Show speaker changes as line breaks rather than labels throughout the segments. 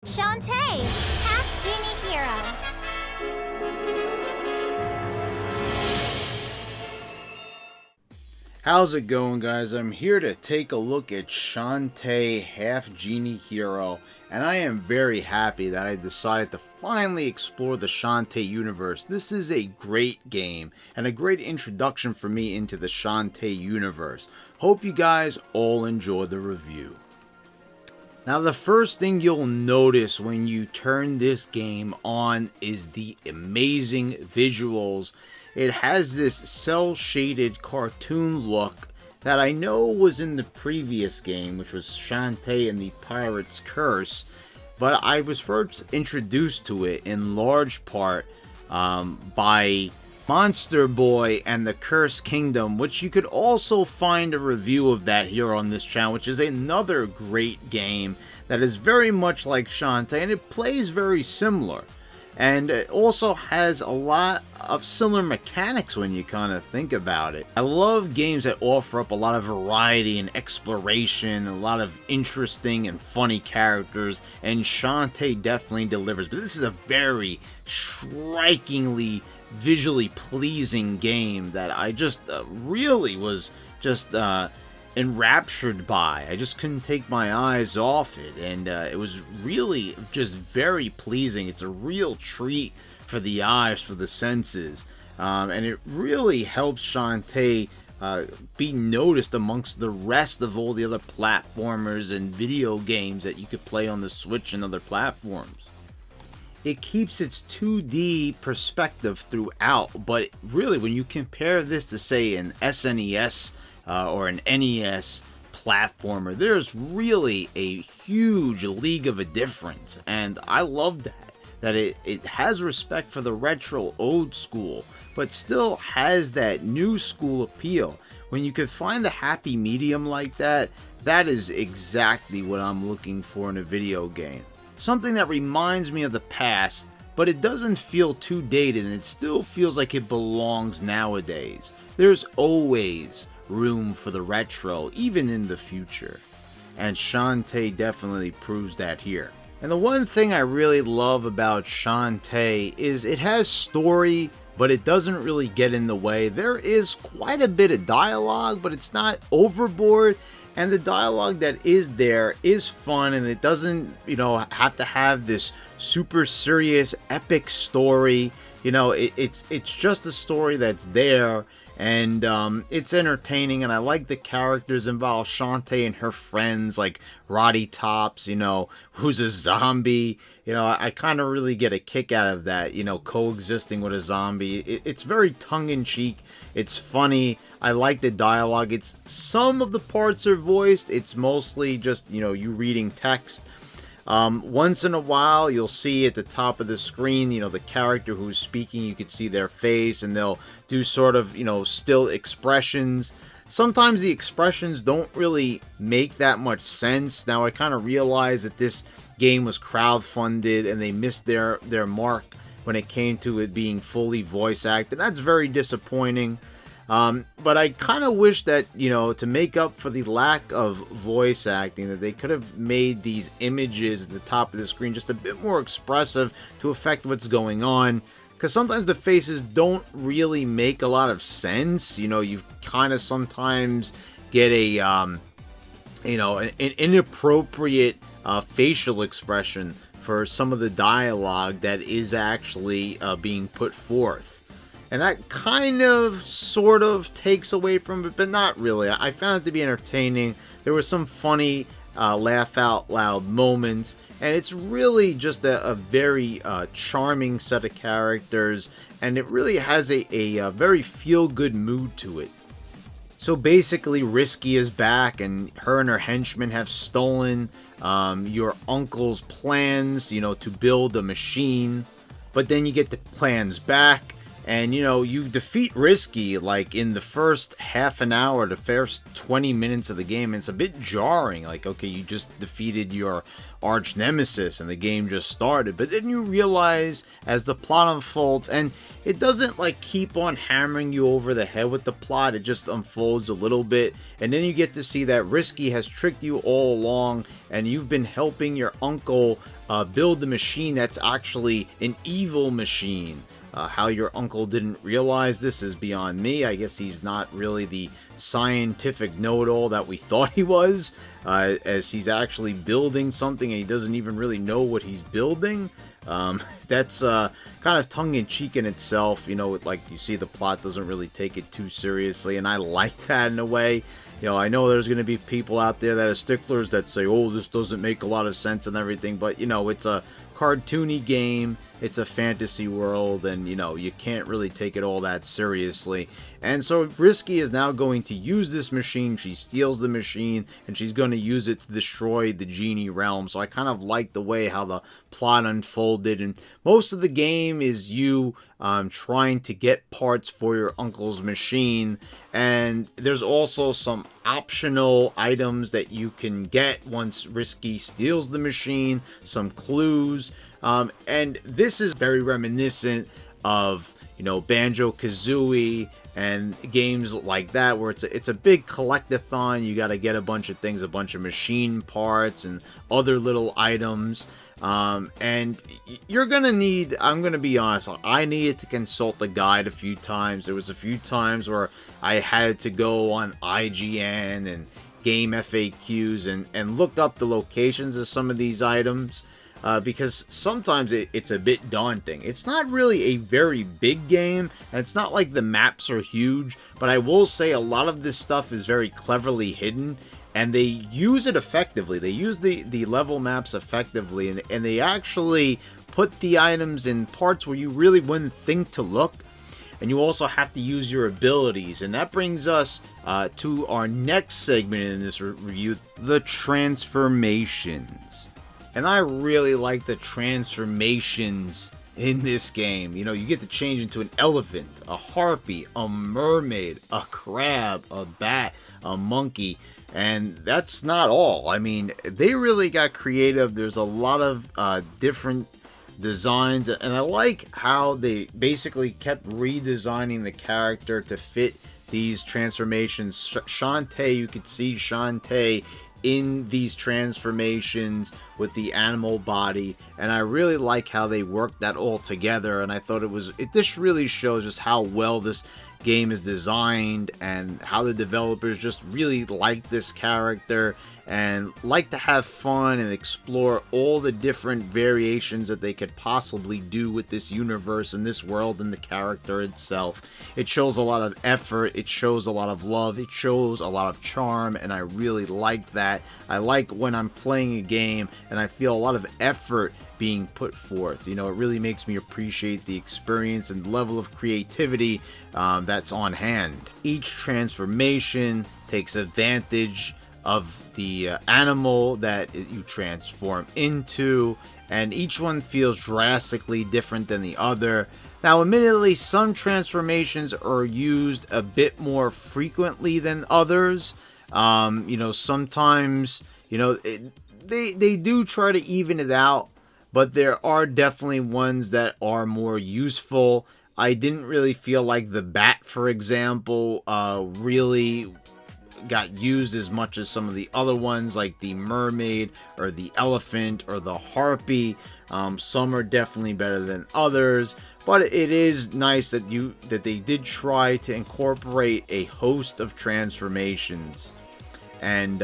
Shantae, Half-Genie Hero.
How's it going, guys? I'm here to take a look at Shantae, Half-Genie Hero, and I am very happy that I decided to finally explore the Shantae universe. This is a great game and a great introduction for me into the Shantae universe. Hope you guys all enjoy the review. Now, the first thing you'll notice when you turn this game on is the amazing visuals. It has this cel-shaded cartoon look that I know was in the previous game, which was Shantae and the Pirate's Curse, but I was first introduced to it in large part by Monster Boy and the Cursed Kingdom, which you could also find a review of that here on this channel, which is another great game that is very much like Shantae, and it plays very similar. And it also has a lot of similar mechanics when you kind of think about it. I love games that offer up a lot of variety and exploration, a lot of interesting and funny characters, and Shantae definitely delivers. But this is a very strikingly visually pleasing game that I just really was just enraptured by. I just couldn't take my eyes off it, and it was really just very pleasing. It's a real treat for the eyes, for the senses, and it really helps Shantae be noticed amongst the rest of all the other platformers and video games that you could play on the Switch and other platforms. It keeps its 2D perspective throughout, but really when you compare this to, say, an SNES or an NES platformer, there's really a huge league of a difference, and I love that it has respect for the retro old school, but still has that new school appeal. When you can find the happy medium like that, that is exactly what I'm looking for in a video game. Something that reminds me of the past, but it doesn't feel too dated, and it still feels like it belongs nowadays. There's always room for the retro, even in the future. And Shantae definitely proves that here. And the one thing I really love about Shantae is it has story, but it doesn't really get in the way. There is quite a bit of dialogue, but it's not overboard. And the dialogue that is there is fun, and it doesn't, have to have this super serious, epic story. It's just a story that's there, and it's entertaining, and I like the characters involved. Shantae and her friends, like Roddy Tops, who's a zombie. I kind of really get a kick out of that, coexisting with a zombie. It's very tongue-in-cheek. It's funny. I like the dialogue. Some of the parts are voiced. It's mostly just, you reading text. Once in a while, you'll see at the top of the screen, the character who's speaking, you can see their face, and they'll do sort of, still expressions. Sometimes the expressions don't really make that much sense. Now, I kind of realize that this game was crowdfunded, and they missed their mark when it came to it being fully voice acted. That's very disappointing. But I kind of wish that, to make up for the lack of voice acting, that they could have made these images at the top of the screen just a bit more expressive to affect what's going on. Because sometimes the faces don't really make a lot of sense. You kind of sometimes get an inappropriate facial expression for some of the dialogue that is actually being put forth. And that kind of, sort of, takes away from it, but not really. I found it to be entertaining. There were some funny, laugh-out-loud moments, and it's really just a very charming set of characters, and it really has a very feel-good mood to it. So basically, Risky is back, and her henchmen have stolen your uncle's plans, to build a machine. But then you get the plans back, and, you defeat Risky, like, in the first half an hour, the first 20 minutes of the game, and it's a bit jarring. Like, okay, you just defeated your arch nemesis and the game just started. But then you realize as the plot unfolds, and it doesn't like keep on hammering you over the head with the plot, it just unfolds a little bit, and then you get to see that Risky has tricked you all along, and you've been helping your uncle build the machine that's actually an evil machine. How your uncle didn't realize this is beyond me. I guess he's not really the scientific know-it-all that we thought he was, as he's actually building something and he doesn't even really know what he's building. That's kind of tongue-in-cheek in itself, you know, like you see the plot doesn't really take it too seriously, and I like that in a way. You know, I know there's going to be people out there that are sticklers that say, oh, this doesn't make a lot of sense and everything, but, you know, it's a cartoony game, it's a fantasy world, and, you know, you can't really take it all that seriously. And so Risky is now going to use this machine. She steals the machine, and she's going to use it to destroy the genie realm. So I kind of like the way how the plot unfolded, and most of the game is you trying to get parts for your uncle's machine, and there's also some optional items that you can get once Risky steals the machine, some clues, and this is very reminiscent of, you know, Banjo-Kazooie and games like that, where it's a big collectathon. You got to get a bunch of things, a bunch of machine parts and other little items. And you're gonna need, I'm gonna be honest, I needed to consult the guide a few times. There was a few times where I had to go on IGN and Game FAQs and look up the locations of some of these items. Because sometimes it's a bit daunting. It's not really a very big game, and it's not like the maps are huge, but I will say a lot of this stuff is very cleverly hidden, and they use it effectively. They use the level maps effectively, and they actually put the items in parts where you really wouldn't think to look, and you also have to use your abilities. And that brings us to our next segment in this review, the transformations. And I really like the transformations in this game. You know, you get to change into an elephant, a harpy, a mermaid, a crab, a bat, a monkey. And that's not all. I mean, they really got creative. There's a lot of different designs. And I like how they basically kept redesigning the character to fit these transformations. Shantae, you could see Shantae in these transformations with the animal body, and I really like how they worked that all together. And I thought this really shows just how well this game is designed and how the developers just really like this character and like to have fun and explore all the different variations that they could possibly do with this universe and this world and the character itself. It shows a lot of effort, it shows a lot of love, it shows a lot of charm, and I really like that. I like when I'm playing a game and I feel a lot of effort being put forth. You know, it really makes me appreciate the experience and level of creativity that's on hand. Each transformation takes advantage of the animal that you transform into, and each one feels drastically different than the other. Now, admittedly, some transformations are used a bit more frequently than others. You know, sometimes, you know, they do try to even it out, but there are definitely ones that are more useful. I didn't really feel like the bat, for example, really got used as much as some of the other ones, like the mermaid or the elephant or the harpy. Some are definitely better than others, but it is nice that they did try to incorporate a host of transformations, and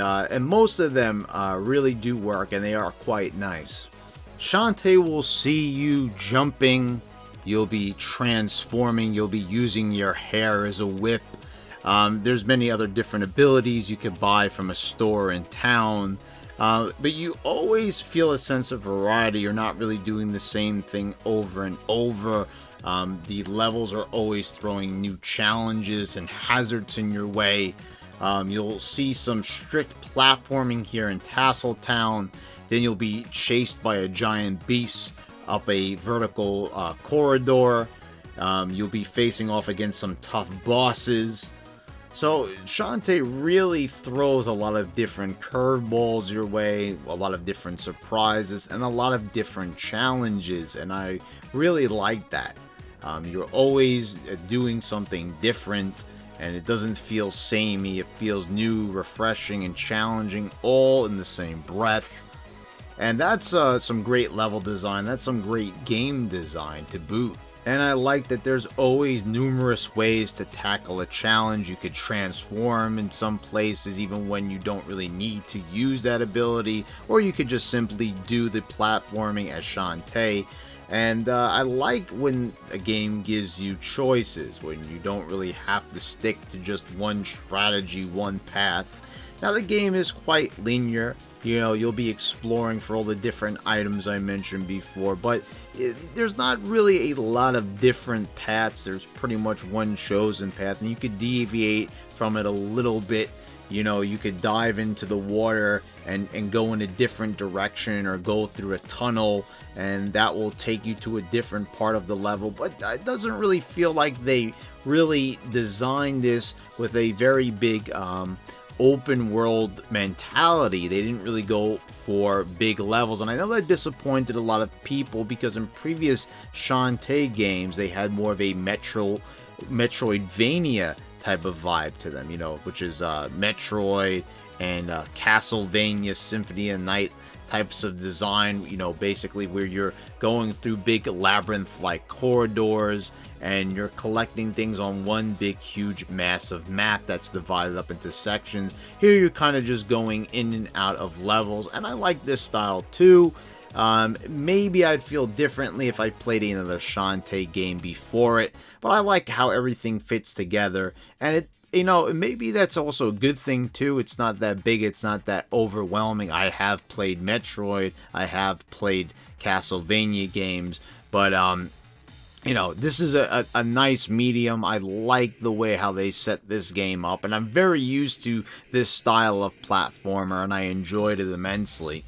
most of them really do work, and they are quite nice. Shantae will see you jumping, you'll be transforming, you'll be using your hair as a whip. There's many other different abilities you could buy from a store in town, but you always feel a sense of variety. You're not really doing the same thing over and over. The levels are always throwing new challenges and hazards in your way. You'll see some strict platforming here in Tasseltown. Then you'll be chased by a giant beast up a vertical corridor. You'll be facing off against some tough bosses. So Shantae really throws a lot of different curveballs your way, a lot of different surprises, and a lot of different challenges, and I really like that. You're always doing something different, and it doesn't feel samey. It feels new, refreshing, and challenging all in the same breath. And that's some great level design. That's some great game design to boot. And I like that there's always numerous ways to tackle a challenge. You could transform in some places even when you don't really need to use that ability, or you could just simply do the platforming as Shantae. And I like when a game gives you choices, when you don't really have to stick to just one strategy, one path. Now the game is quite linear. You know, you'll be exploring for all the different items I mentioned before, but there's not really a lot of different paths. There's pretty much one chosen path, and you could deviate from it a little bit. You know, you could dive into the water and go in a different direction, or go through a tunnel, and that will take you to a different part of the level. But it doesn't really feel like they really designed this with a very big open world mentality. They didn't really go for big levels, and I know that disappointed a lot of people, because in previous Shantae games they had more of a Metroidvania type of vibe to them, you know, which is Metroid and Castlevania Symphony of Night types of design, you know, basically where you're going through big labyrinth-like corridors and you're collecting things on one big, huge, massive map that's divided up into sections. Here you're kind of just going in and out of levels, and I like this style too. Maybe I'd feel differently if I played another Shantae game before it, but I like how everything fits together, and it, you know, maybe that's also a good thing too. It's not that big, it's not that overwhelming. I have played Metroid, I have played Castlevania games, but you know, this is a nice medium. I like the way how they set this game up, and I'm very used to this style of platformer, and I enjoyed it immensely.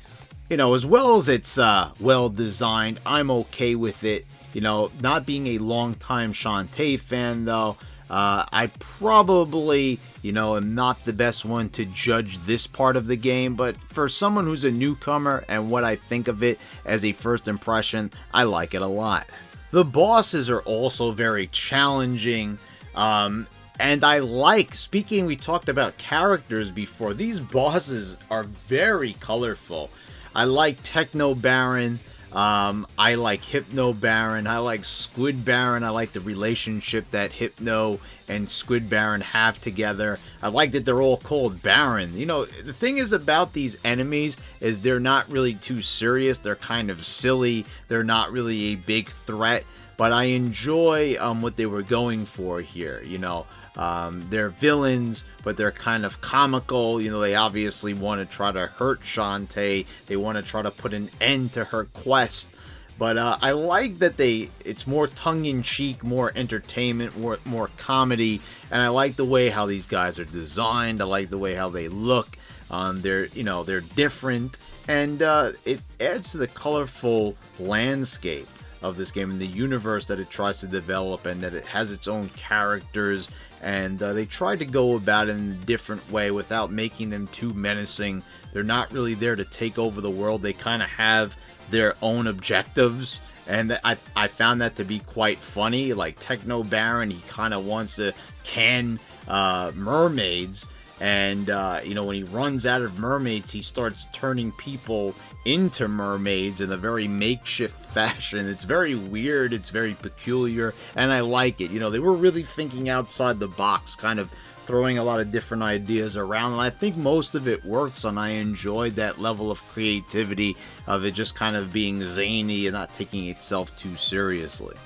You know, as well as it's well designed, I'm okay with it. You know, not being a long-time Shantae fan though, I probably, you know, am not the best one to judge this part of the game, but for someone who's a newcomer and what I think of it as a first impression, I like it a lot. The bosses are also very challenging, and I like, speaking, we talked about characters before, these bosses are very colorful. I like Techno Baron, I like Hypno Baron, I like Squid Baron, I like the relationship that Hypno and Squid Baron have together. I like that they're all called Baron. You know, the thing is about these enemies is they're not really too serious, they're kind of silly, they're not really a big threat, but I enjoy what they were going for here, you know. They're villains, but they're kind of comical. You know, they obviously want to try to hurt Shantae. They want to try to put an end to her quest. But I like that it's more tongue-in-cheek, more entertainment, more comedy. And I like the way how these guys are designed. I like the way how they look. They're different. And it adds to the colorful landscape of this game and the universe that it tries to develop, and that it has its own characters, and they try to go about it in a different way without making them too menacing. They're not really there to take over the world. They kind of have their own objectives, and I found that to be quite funny. Like Techno Baron, he kind of wants to can mermaids, and you know, when he runs out of mermaids, he starts turning people into mermaids in a very makeshift fashion. It's very weird, it's very peculiar, and I like it. You know, they were really thinking outside the box, kind of throwing a lot of different ideas around, and I think most of it works, and I enjoyed that level of creativity of it just kind of being zany and not taking itself too seriously.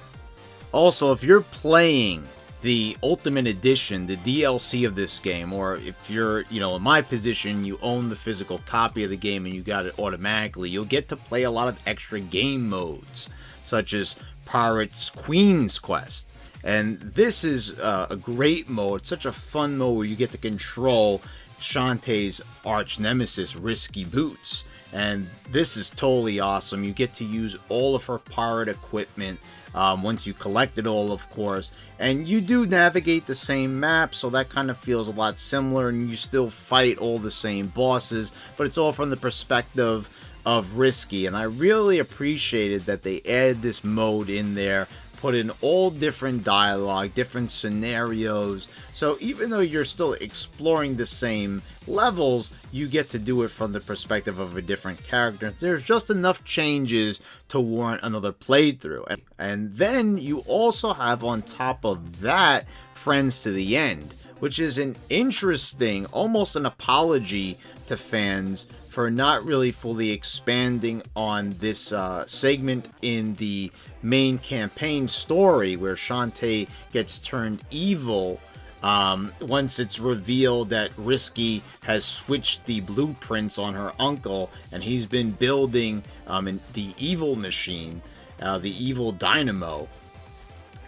Also, if you're playing the Ultimate Edition, the DLC of this game, or if you're, you know, in my position, you own the physical copy of the game and you got it automatically, you'll get to play a lot of extra game modes, such as Pirate's Queen's Quest. And this is a great mode, such a fun mode where you get to control Shantae's arch nemesis, Risky Boots. And this is totally awesome. You get to use all of her pirate equipment once you collect it all, of course. And you do navigate the same map, so that kind of feels a lot similar, and you still fight all the same bosses, but it's all from the perspective of Risky. And I really appreciated that they added this mode in there, put in all different dialogue, different scenarios, so even though you're still exploring the same levels, you get to do it from the perspective of a different character. There's just enough changes to warrant another playthrough. And then you also have, on top of that, Friends to the End, which is an interesting, almost an apology to fans for not really fully expanding on this segment in the main campaign story where Shantae gets turned evil once it's revealed that Risky has switched the blueprints on her uncle, and he's been building the evil machine, the evil dynamo.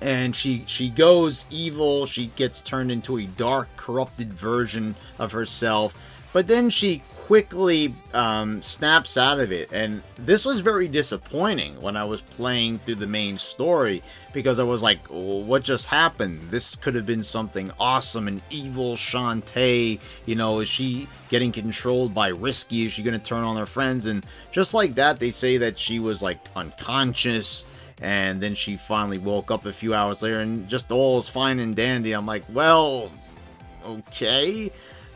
And she goes evil, she gets turned into a dark, corrupted version of herself, but then she quickly snaps out of it. And this was very disappointing when I was playing through the main story, because I was like, what just happened? This could have been something awesome. An evil Shantae, you know, is she getting controlled by Risky? Is she going to turn on her friends? And just like that, they say that she was like unconscious, and then she finally woke up a few hours later, and just all is fine and dandy. I'm like, well, okay.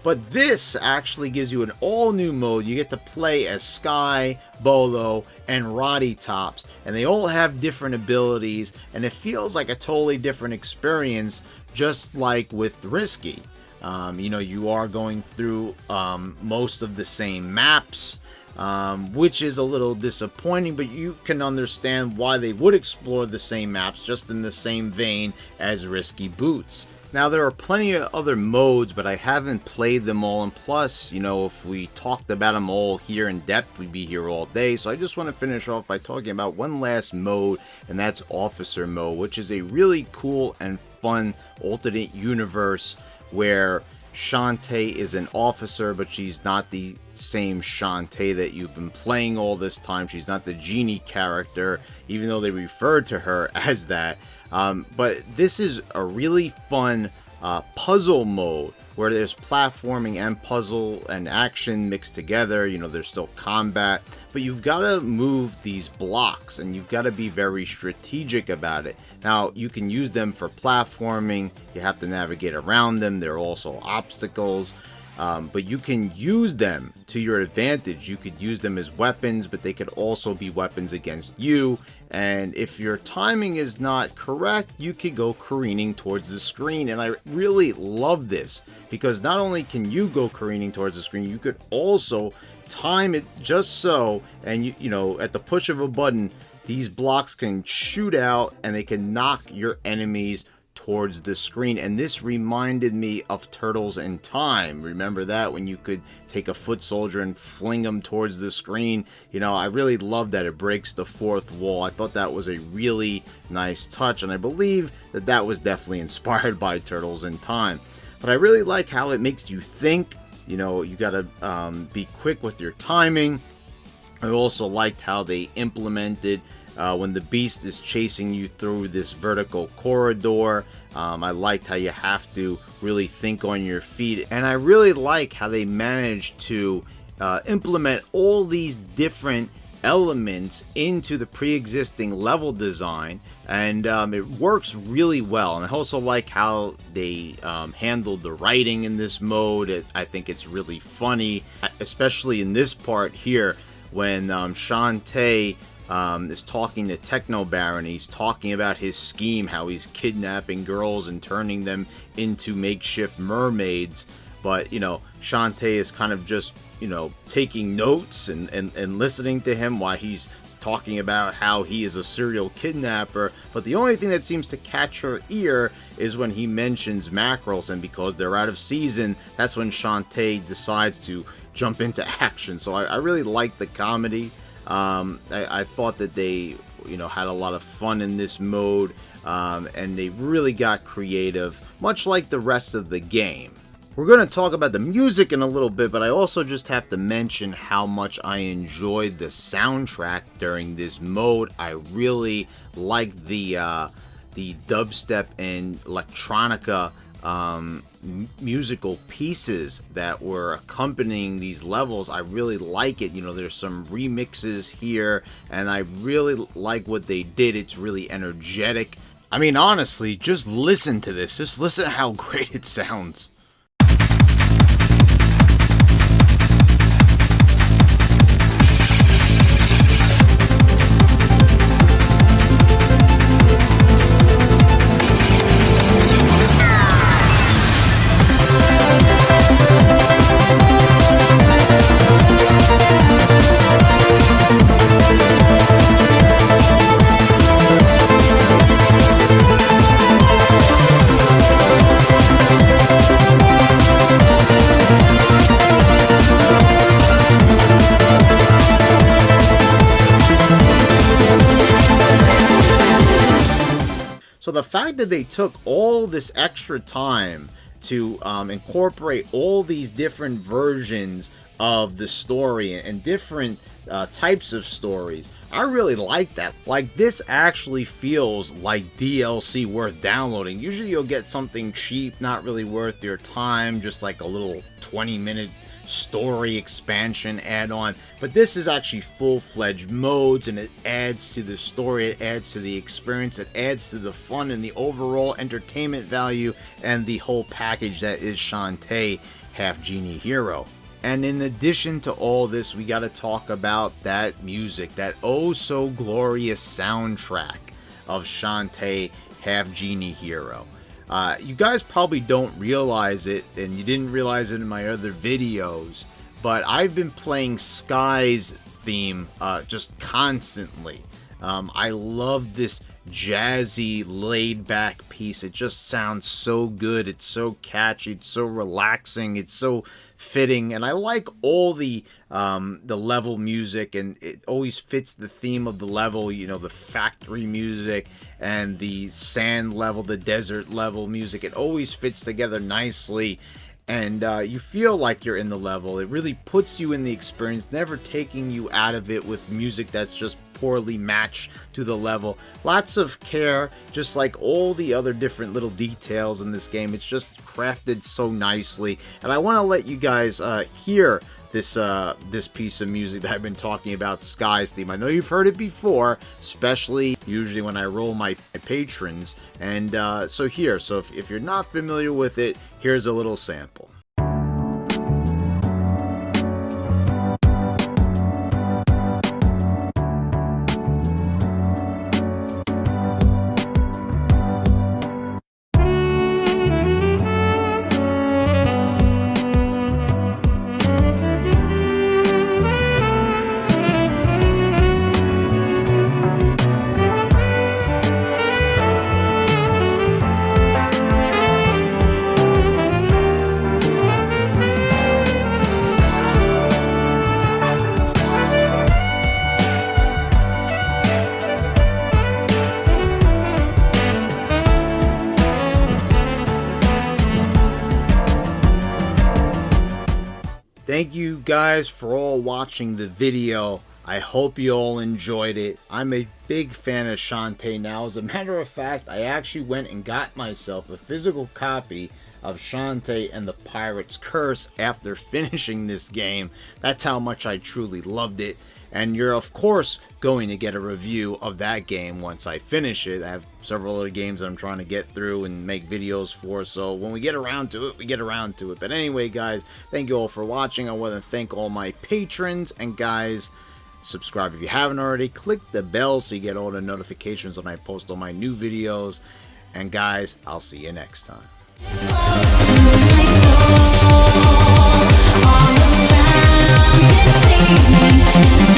But this actually gives you an all-new mode. You get to play as Sky, Bolo, and Roddy Tops, and they all have different abilities, and it feels like a totally different experience, just like with Risky. You know, you are going through most of the same maps, which is a little disappointing, but you can understand why they would explore the same maps, just in the same vein as Risky Boots. Now, there are plenty of other modes, but I haven't played them all, and plus, you know, if we talked about them all here in depth, we'd be here all day. So I just want to finish off by talking about one last mode, and that's Officer Mode, which is a really cool and fun alternate universe where Shantae is an officer, but she's not the same Shantae that you've been playing all this time. She's not the genie character, even though they refer to her as that. But this is a really fun puzzle mode where there's platforming and puzzle and action mixed together. You know, there's still combat, but you've got to move these blocks, and you've got to be very strategic about it. Now, you can use them for platforming. You have to navigate around them. There are also obstacles. But you can use them to your advantage. You could use them as weapons, but they could also be weapons against you. And if your timing is not correct, you could go careening towards the screen. And I really love this, because not only can you go careening towards the screen, you could also time it just so, and you know, at the push of a button, these blocks can shoot out and they can knock your enemies towards the screen. And this reminded me of Turtles in Time. Remember that, when you could take a foot soldier and fling them towards the screen? You know, I really love that it breaks the fourth wall. I thought that was a really nice touch, and I believe that that was definitely inspired by Turtles in Time. But I really like how it makes you think. You know, you gotta be quick with your timing. I also liked how they implemented when the beast is chasing you through this vertical corridor. I liked how you have to really think on your feet, and I really like how they managed to implement all these different elements into the pre-existing level design, and it works really well. And I also like how they handled the writing in this mode. I think it's really funny, especially in this part here when Shantae is talking to Techno Baron. He's talking about his scheme, how he's kidnapping girls and turning them into makeshift mermaids. But, you know, Shantae is kind of just, you know, taking notes and listening to him while he's talking about how he is a serial kidnapper. But the only thing that seems to catch her ear is when he mentions mackerels, and because they're out of season, that's when Shantae decides to jump into action. So I really like the comedy. I thought that they, you know, had a lot of fun in this mode, and they really got creative, much like the rest of the game. We're going to talk about the music in a little bit, but I also just have to mention how much I enjoyed the soundtrack during this mode. I really like the dubstep and electronica musical pieces that were accompanying these levels. I really like it. You know, there's some remixes here, and I really like what they did. It's really energetic. I mean, honestly, just listen to this. Just listen to how great it sounds. So the fact that they took all this extra time to incorporate all these different versions of the story and different types of stories, I really like that. Like, this actually feels like DLC worth downloading. Usually you'll get something cheap, not really worth your time, just like a little 20-minute story expansion add-on, but this is actually full-fledged modes, and it adds to the story, it adds to the experience, it adds to the fun and the overall entertainment value and the whole package that is Shantae Half-Genie Hero. And in addition to all this, we got to talk about that music, that oh so glorious soundtrack of Shantae Half-Genie Hero. You guys probably don't realize it, and you didn't realize it in my other videos, but I've been playing Sky's theme just constantly. I love this jazzy, laid-back piece. It just sounds so good. It's so catchy. It's so relaxing. It's so fitting, and I like all the level music, and it always fits the theme of the level. You know, the factory music and the sand level, the desert level music. It always fits together nicely, and you feel like you're in the level. It really puts you in the experience, never taking you out of it with music that's just poorly matched to the level. Lots of care, just like all the other different little details in this game. It's just crafted so nicely, and I want to let you guys hear this piece of music that I've been talking about, Sky's theme. I know you've heard it before, especially usually when I roll my patrons, and so if you're not familiar with it, here's a little sample. Thank you guys for all watching the video. I hope you all enjoyed it. I'm a big fan of Shantae now. As a matter of fact, I actually went and got myself a physical copy of Shantae and the Pirate's Curse after finishing this game. That's how much I truly loved it. And you're of course going to get a review of that game once I finish it. I have several other games that I'm trying to get through and make videos for, so when we get around to it, we get around to it. But anyway, guys, thank you all for watching. I want to thank all my patrons, and guys, subscribe if you haven't already. Click the bell so you get all the notifications when I post all my new videos. And guys, I'll see you next time.
All around, it's